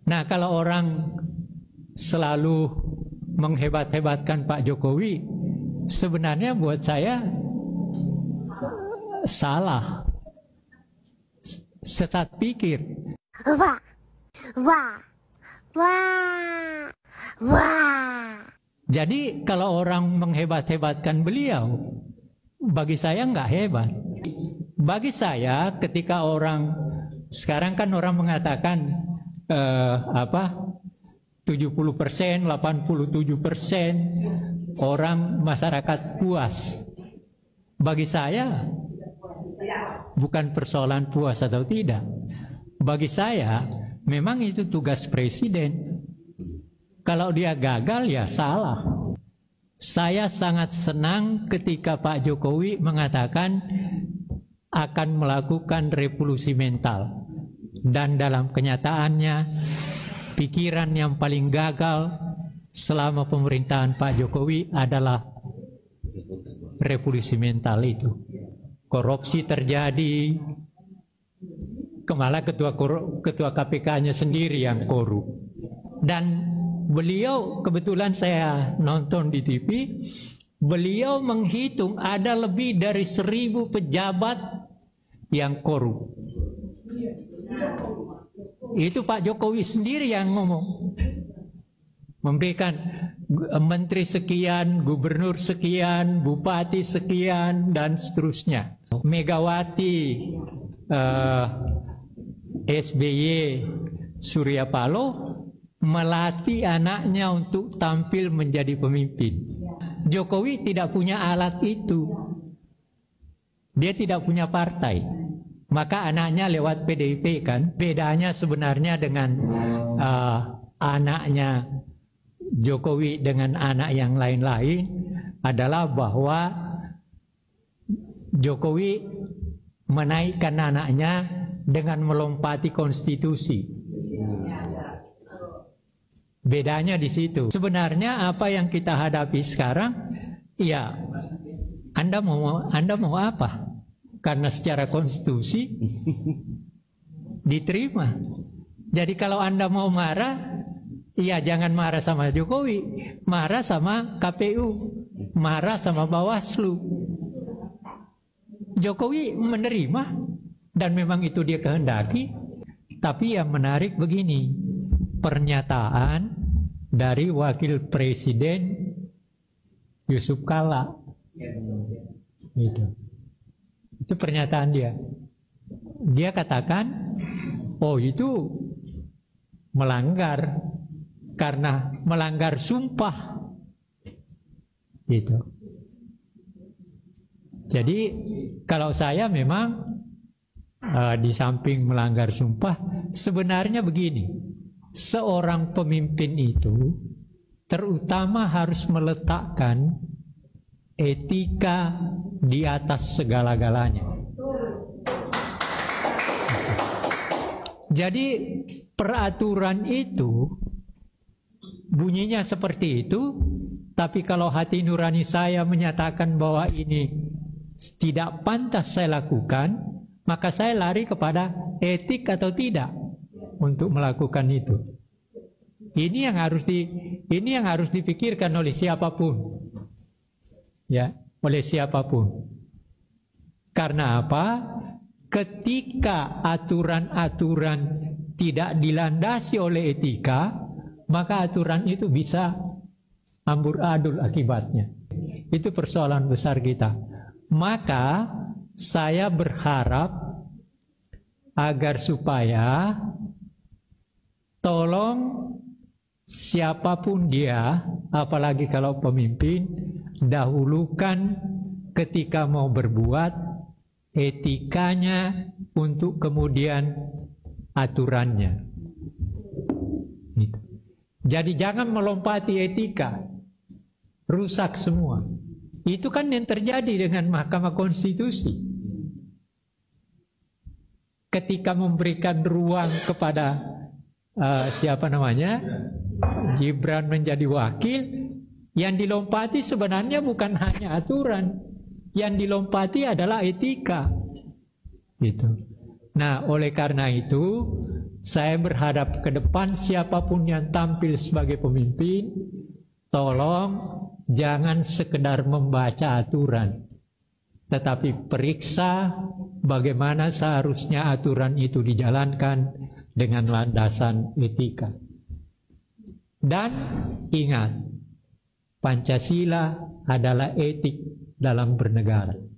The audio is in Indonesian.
Nah, kalau orang selalu menghebat-hebatkan Pak Jokowi, sebenarnya buat saya salah, sesat pikir. Wah, wah, wah, wah. Jadi kalau orang menghebat-hebatkan beliau, bagi saya nggak hebat. Bagi saya ketika orang, sekarang kan orang mengatakan 70%, 87% orang masyarakat puas. Bagi saya bukan persoalan puas atau tidak. Bagi saya memang itu tugas presiden. Kalau dia gagal ya salah. Saya sangat senang ketika Pak Jokowi mengatakan akan melakukan revolusi mental. Dan dalam kenyataannya pikiran yang paling gagal selama pemerintahan Pak Jokowi adalah revolusi mental itu. Korupsi terjadi, malah ketua KPK-nya sendiri yang korup. Dan beliau, kebetulan saya nonton di TV, beliau menghitung ada lebih dari 1.000 pejabat yang korup. Itu Pak Jokowi sendiri yang ngomong. Memberikan menteri sekian, gubernur sekian, bupati sekian, dan seterusnya. Megawati, SBY, Surya Paloh melatih anaknya untuk tampil menjadi pemimpin. Jokowi tidak punya alat itu. Dia tidak punya partai. Maka anaknya lewat PDIP kan. Bedanya sebenarnya dengan anaknya Jokowi dengan anak yang lain-lain adalah bahwa Jokowi menaikkan anaknya dengan melompati konstitusi. Bedanya di situ. Sebenarnya apa yang kita hadapi sekarang, ya Anda mau apa? Karena secara konstitusi diterima. Jadi kalau Anda mau marah, ya jangan marah sama Jokowi, marah sama KPU, marah sama Bawaslu. Jokowi menerima dan memang itu dia kehendaki. Tapi yang menarik begini, pernyataan dari Wakil Presiden Yusuf Kalla. Itu pernyataan dia. Dia katakan, oh itu melanggar karena melanggar sumpah. Gitu. Jadi kalau saya memang di samping melanggar sumpah, sebenarnya begini, seorang pemimpin itu terutama harus meletakkan etika di atas segala-galanya. Jadi peraturan itu bunyinya seperti itu, tapi kalau hati nurani saya menyatakan bahwa ini tidak pantas saya lakukan, maka saya lari kepada etik atau tidak untuk melakukan itu. Ini yang harus dipikirkan oleh siapapun. Ya, oleh siapapun. Karena apa? Ketika aturan-aturan tidak dilandasi oleh etika, maka aturan itu bisa amburadul akibatnya. Itu persoalan besar kita. Maka saya berharap agar supaya tolong siapapun dia, apalagi kalau pemimpin, dahulukan ketika mau berbuat etikanya untuk kemudian aturannya. Gitu. Jadi jangan melompati etika, rusak semua. Itu kan yang terjadi dengan Mahkamah Konstitusi. Ketika memberikan ruang kepada Gibran menjadi wakil, yang dilompati sebenarnya bukan hanya aturan, yang dilompati adalah etika. Gitu. Nah, oleh karena itu, saya berharap ke depan siapapun yang tampil sebagai pemimpin, tolong jangan sekedar membaca aturan, tetapi periksa bagaimana seharusnya aturan itu dijalankan dengan landasan etika. Dan ingat, Pancasila adalah etik dalam bernegara.